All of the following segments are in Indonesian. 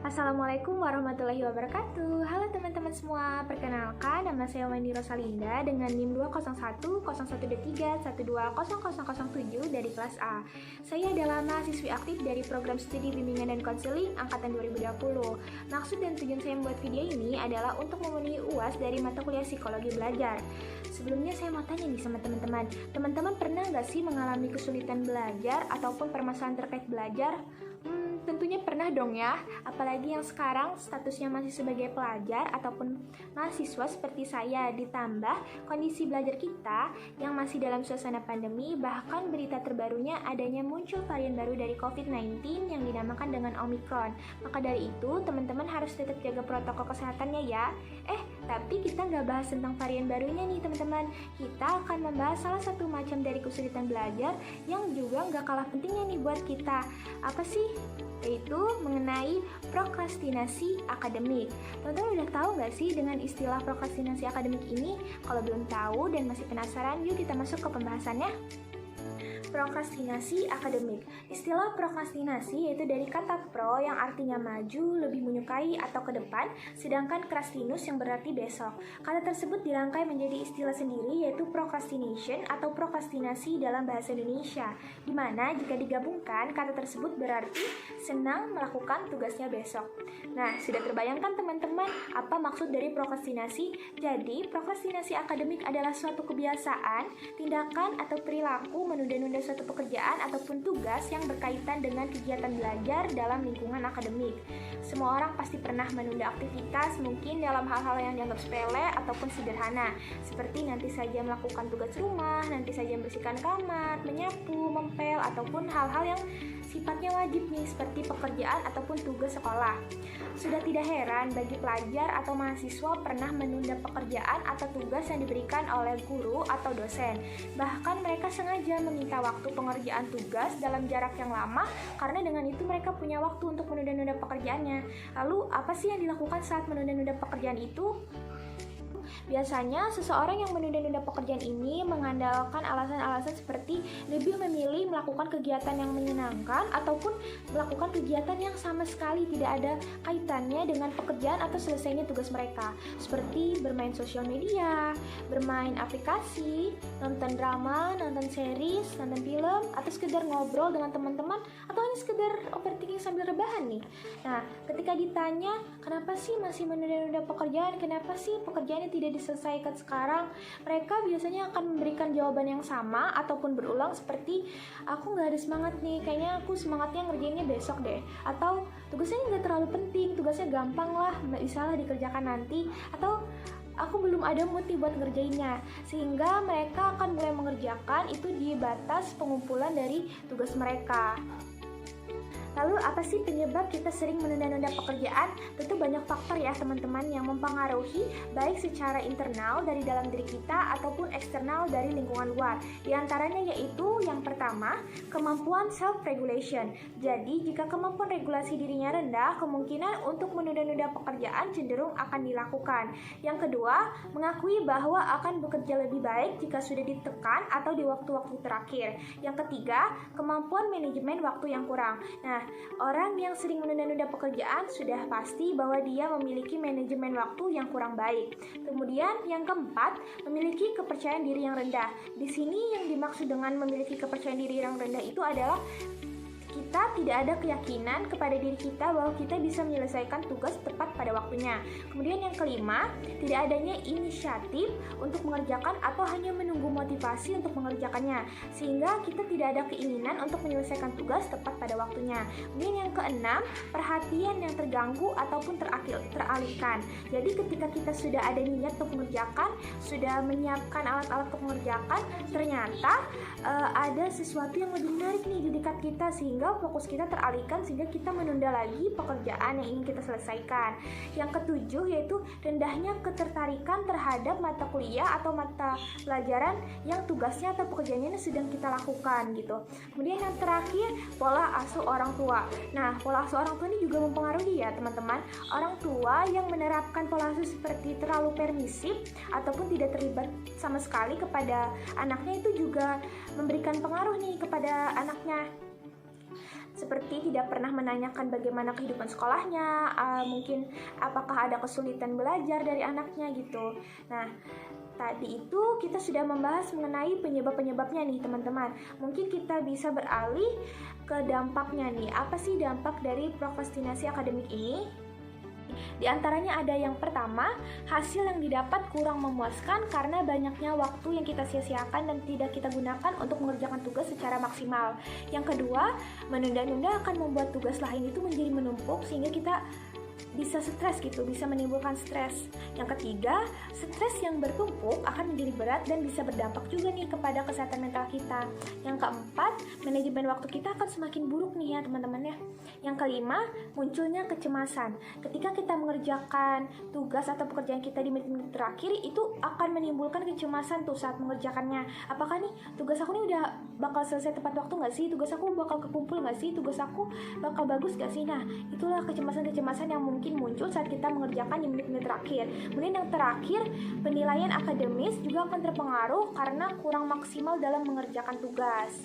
Assalamualaikum warahmatullahi wabarakatuh. Halo teman-teman semua, perkenalkan nama saya Wendy Rosalinda dengan NIM 2010113120007 dari kelas A. Saya adalah mahasiswi aktif dari program studi bimbingan dan konseling angkatan 2020. Maksud dan tujuan saya membuat video ini adalah untuk memenuhi UAS dari mata kuliah psikologi belajar. Sebelumnya saya mau tanya nih sama teman-teman. Teman-teman pernah nggak sih mengalami kesulitan belajar ataupun permasalahan terkait belajar? Tentunya pernah dong ya, apalagi yang sekarang statusnya masih sebagai pelajar ataupun mahasiswa seperti saya, ditambah kondisi belajar kita yang masih dalam suasana pandemi, bahkan berita terbarunya adanya muncul varian baru dari COVID-19 yang dinamakan dengan Omicron. Maka dari itu, teman-teman harus tetap jaga protokol kesehatannya ya. Tapi kita nggak bahas tentang varian barunya nih teman-teman. Kita akan membahas salah satu macam dari kesulitan belajar yang juga nggak kalah pentingnya nih buat kita. Apa sih? Yaitu mengenai prokrastinasi akademik. Teman-teman udah tahu nggak sih dengan istilah prokrastinasi akademik ini? Kalau belum tahu dan masih penasaran, yuk kita masuk ke pembahasannya. Prokrastinasi akademik. Istilah prokrastinasi yaitu dari kata pro yang artinya maju, lebih menyukai atau ke depan, sedangkan krastinus yang berarti besok. Kata tersebut dirangkai menjadi istilah sendiri yaitu procrastination atau prokrastinasi dalam bahasa Indonesia, di mana jika digabungkan kata tersebut berarti senang melakukan tugasnya besok. Nah, sudah terbayangkan teman-teman apa maksud dari prokrastinasi? Jadi, prokrastinasi akademik adalah suatu kebiasaan, tindakan atau perilaku menunda-nunda suatu pekerjaan ataupun tugas yang berkaitan dengan kegiatan belajar dalam lingkungan akademik. Semua orang pasti pernah menunda aktivitas mungkin dalam hal-hal yang dianggap sepele ataupun sederhana, seperti nanti saja melakukan tugas rumah, nanti saja membersihkan kamar, menyapu, mempel, ataupun hal-hal yang sifatnya wajib nih seperti pekerjaan ataupun tugas sekolah. Sudah tidak heran bagi pelajar atau mahasiswa pernah menunda pekerjaan atau tugas yang diberikan oleh guru atau dosen. Bahkan mereka sengaja meminta waktu pengerjaan tugas dalam jarak yang lama karena dengan itu mereka punya waktu untuk menunda-nunda pekerjaannya. Lalu apa sih yang dilakukan saat menunda-nunda pekerjaan itu? Biasanya, seseorang yang menunda-nunda pekerjaan ini mengandalkan alasan-alasan seperti lebih memilih melakukan kegiatan yang menyenangkan ataupun melakukan kegiatan yang sama sekali tidak ada kaitannya dengan pekerjaan atau selesainya tugas mereka, seperti bermain sosial media, bermain aplikasi, nonton drama, nonton series, nonton film, atau sekedar ngobrol dengan teman-teman, atau hanya sekedar overthinking sambil rebahan nih. Nah, ketika ditanya, kenapa sih masih menunda-nunda pekerjaan, kenapa sih pekerjaannya tidak diselesaikan sekarang, mereka biasanya akan memberikan jawaban yang sama ataupun berulang seperti aku nggak ada semangat nih, kayaknya aku semangatnya ngerjainnya besok deh, atau tugasnya nggak terlalu penting, tugasnya gampang lah, bisa lah dikerjakan nanti, atau aku belum ada mood buat ngerjainnya, sehingga mereka akan mulai mengerjakan itu di batas pengumpulan dari tugas mereka. Lalu apa sih penyebab kita sering menunda-nunda pekerjaan? Tentu banyak faktor ya teman-teman yang mempengaruhi baik secara internal dari dalam diri kita ataupun eksternal dari lingkungan luar. Di antaranya yaitu yang pertama, kemampuan self-regulation. Jadi jika kemampuan regulasi dirinya rendah, kemungkinan untuk menunda-nunda pekerjaan cenderung akan dilakukan. Yang kedua, mengakui bahwa akan bekerja lebih baik jika sudah ditekan atau di waktu-waktu terakhir. Yang ketiga, kemampuan manajemen waktu yang kurang. Nah, orang yang sering menunda-nunda pekerjaan sudah pasti bahwa dia memiliki manajemen waktu yang kurang baik. Kemudian yang keempat, memiliki kepercayaan diri yang rendah. Di sini yang dimaksud dengan memiliki kepercayaan diri yang rendah itu adalah kita tidak ada keyakinan kepada diri kita bahwa kita bisa menyelesaikan tugas tepat pada waktunya. Kemudian yang kelima, tidak adanya inisiatif untuk mengerjakan atau hanya menunggu motivasi untuk mengerjakannya, sehingga kita tidak ada keinginan untuk menyelesaikan tugas tepat pada waktunya. Kemudian yang keenam, perhatian yang terganggu ataupun teralihkan. Jadi ketika kita sudah ada niat untuk mengerjakan, sudah menyiapkan alat-alat untuk mengerjakan, ternyata ada sesuatu yang lebih menarik nih di dekat kita, sehingga fokus kita teralihkan sehingga kita menunda lagi pekerjaan yang ingin kita selesaikan. Yang ketujuh yaitu rendahnya ketertarikan terhadap mata kuliah atau mata pelajaran yang tugasnya atau pekerjaannya sedang kita lakukan gitu. Kemudian yang terakhir, pola asuh orang tua. Nah, pola asuh orang tua ini juga mempengaruhi ya teman-teman. Orang tua yang menerapkan pola asuh seperti terlalu permisif ataupun tidak terlibat sama sekali kepada anaknya itu juga memberikan pengaruh nih kepada anaknya. seperti tidak pernah menanyakan bagaimana kehidupan sekolahnya, mungkin apakah ada kesulitan belajar dari anaknya gitu. Nah, tadi itu kita sudah membahas mengenai penyebab-penyebabnya nih teman-teman. Mungkin kita bisa beralih ke dampaknya nih. Apa sih dampak dari prokrastinasi akademik ini? Di antaranya ada yang pertama, hasil yang didapat kurang memuaskan karena banyaknya waktu yang kita sia-siakan dan tidak kita gunakan untuk mengerjakan tugas secara maksimal. Yang kedua, menunda-nunda akan membuat tugas lain itu menjadi menumpuk sehingga kita bisa stres gitu, bisa menimbulkan stres. Yang ketiga, stres yang bertumpuk akan menjadi berat dan bisa berdampak juga nih kepada kesehatan mental kita. Yang keempat, manajemen waktu kita akan semakin buruk nih ya teman-teman ya. Yang kelima, munculnya kecemasan. Ketika kita mengerjakan tugas atau pekerjaan kita di menit-menit terakhir, itu akan menimbulkan kecemasan tuh saat mengerjakannya. Apakah nih tugas aku nih udah bakal selesai tepat waktu nggak sih? Tugas aku bakal kekumpul nggak sih? Tugas aku bakal bagus nggak sih? Nah, itulah kecemasan-kecemasan yang mungkin muncul saat kita mengerjakan di menit-menit terakhir. Kemudian yang terakhir, penilaian akademis juga akan terpengaruh karena kurang maksimal dalam mengerjakan tugas.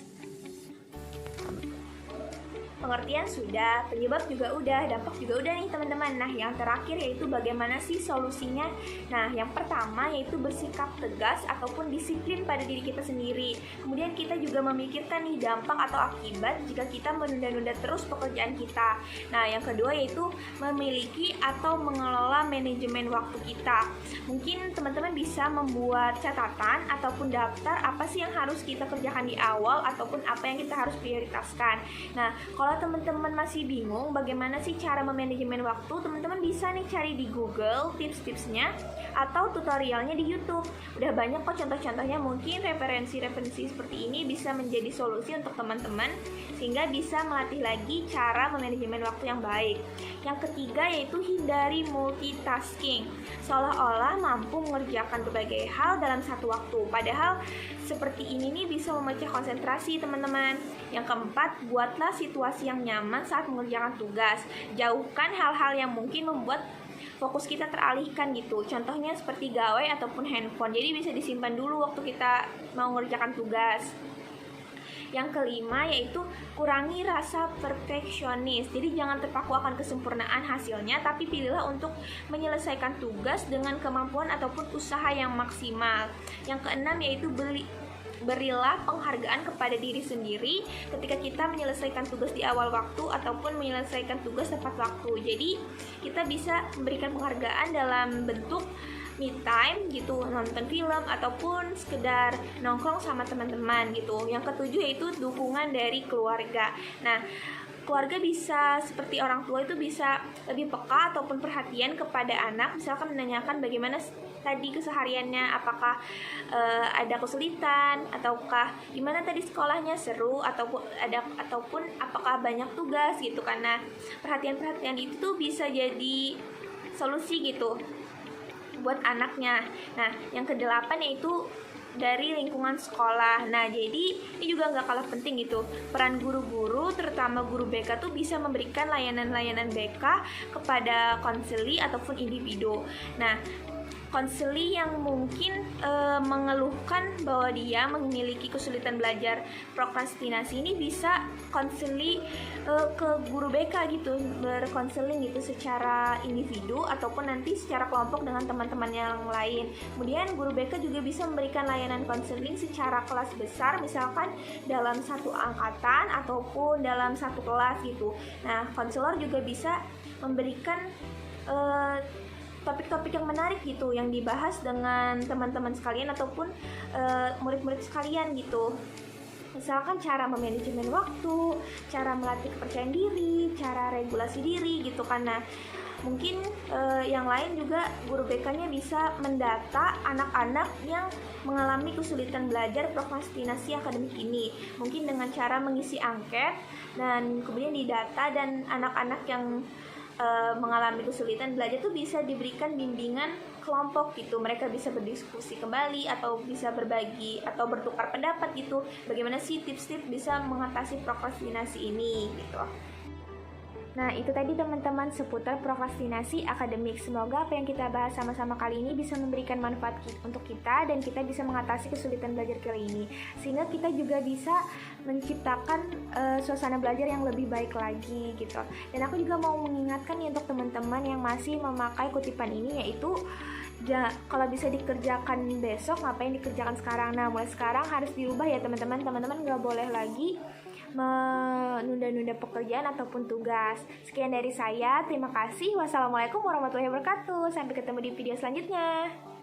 Pengertian sudah, penyebab juga udah, dampak juga udah nih teman-teman. Nah, yang terakhir yaitu bagaimana sih solusinya? Nah, yang pertama yaitu bersikap tegas ataupun disiplin pada diri kita sendiri. Kemudian kita juga memikirkan nih dampak atau akibat jika kita menunda-nunda terus pekerjaan kita. Nah, yang kedua yaitu memiliki atau mengelola manajemen waktu kita. Mungkin teman-teman bisa membuat catatan ataupun daftar apa sih yang harus kita kerjakan di awal ataupun apa yang kita harus prioritaskan. Nah, kalau teman-teman masih bingung bagaimana sih cara memanajemen waktu, teman-teman bisa nih cari di Google tips-tipsnya atau tutorialnya di YouTube. Udah banyak kok contoh-contohnya, mungkin referensi-referensi seperti ini bisa menjadi solusi untuk teman-teman sehingga bisa melatih lagi cara memanajemen waktu yang baik. Yang ketiga yaitu hindari multitasking. Seolah-olah mampu mengerjakan berbagai hal dalam satu waktu. Padahal seperti ini nih bisa memecah konsentrasi teman-teman. Yang keempat, buatlah situasi yang nyaman saat mengerjakan tugas. Jauhkan hal-hal yang mungkin membuat fokus kita teralihkan gitu. Contohnya seperti gawai ataupun handphone. Jadi bisa disimpan dulu waktu kita mau mengerjakan tugas. Yang kelima yaitu kurangi rasa perfeksionis. Jadi jangan terpaku akan kesempurnaan hasilnya, tapi pilihlah untuk menyelesaikan tugas dengan kemampuan ataupun usaha yang maksimal. Yang keenam yaitu berilah penghargaan kepada diri sendiri ketika kita menyelesaikan tugas di awal waktu ataupun menyelesaikan tugas tepat waktu. Jadi kita bisa memberikan penghargaan dalam bentuk me time gitu, nonton film ataupun sekedar nongkrong sama teman-teman gitu. Yang ketujuh yaitu dukungan dari keluarga. Nah, keluarga bisa seperti orang tua itu bisa lebih peka ataupun perhatian kepada anak, misalkan menanyakan bagaimana tadi kesehariannya, apakah ada kesulitan ataukah gimana tadi sekolahnya, seru ataupun apakah banyak tugas gitu. Karena perhatian-perhatian itu tuh bisa jadi solusi gitu buat anaknya. Nah, yang kedelapan yaitu dari lingkungan sekolah. Nah, jadi ini juga nggak kalah penting gitu. Peran guru-guru, terutama guru BK tuh bisa memberikan layanan-layanan BK kepada konseli ataupun individu. Nah, konseli yang mungkin mengeluhkan bahwa dia memiliki kesulitan belajar prokrastinasi ini bisa konseli ke guru BK gitu, berkonseling gitu secara individu ataupun nanti secara kelompok dengan teman-teman yang lain. Kemudian guru BK juga bisa memberikan layanan konseling secara kelas besar, misalkan dalam satu angkatan ataupun dalam satu kelas gitu. Nah, konselor juga bisa memberikan topik-topik yang menarik gitu yang dibahas dengan teman-teman sekalian ataupun murid-murid sekalian gitu. Misalkan cara memanajemen waktu, cara melatih kepercayaan diri, cara regulasi diri gitu. Karena mungkin yang lain juga guru BK-nya bisa mendata anak-anak yang mengalami kesulitan belajar prokrastinasi akademik ini. Mungkin dengan cara mengisi angket dan kemudian didata, dan anak-anak yang mengalami kesulitan belajar tuh bisa diberikan bimbingan kelompok gitu. Mereka bisa berdiskusi kembali atau bisa berbagi atau bertukar pendapat gitu. Bagaimana sih tips-tips bisa mengatasi prokrastinasi ini gitu. Nah, itu tadi teman-teman seputar prokrastinasi akademik. Semoga apa yang kita bahas sama-sama kali ini bisa memberikan manfaat untuk kita dan kita bisa mengatasi kesulitan belajar kali ini. Sehingga kita juga bisa menciptakan suasana belajar yang lebih baik lagi gitu. Dan aku juga mau mengingatkan nih untuk teman-teman yang masih memakai kutipan ini, yaitu kalau bisa dikerjakan besok, ngapain dikerjakan sekarang? Nah, mulai sekarang harus dirubah ya teman-teman. Teman-teman nggak boleh lagi menunda-nunda pekerjaan ataupun tugas. Sekian dari saya, terima kasih. Wassalamualaikum warahmatullahi wabarakatuh. Sampai ketemu di video selanjutnya.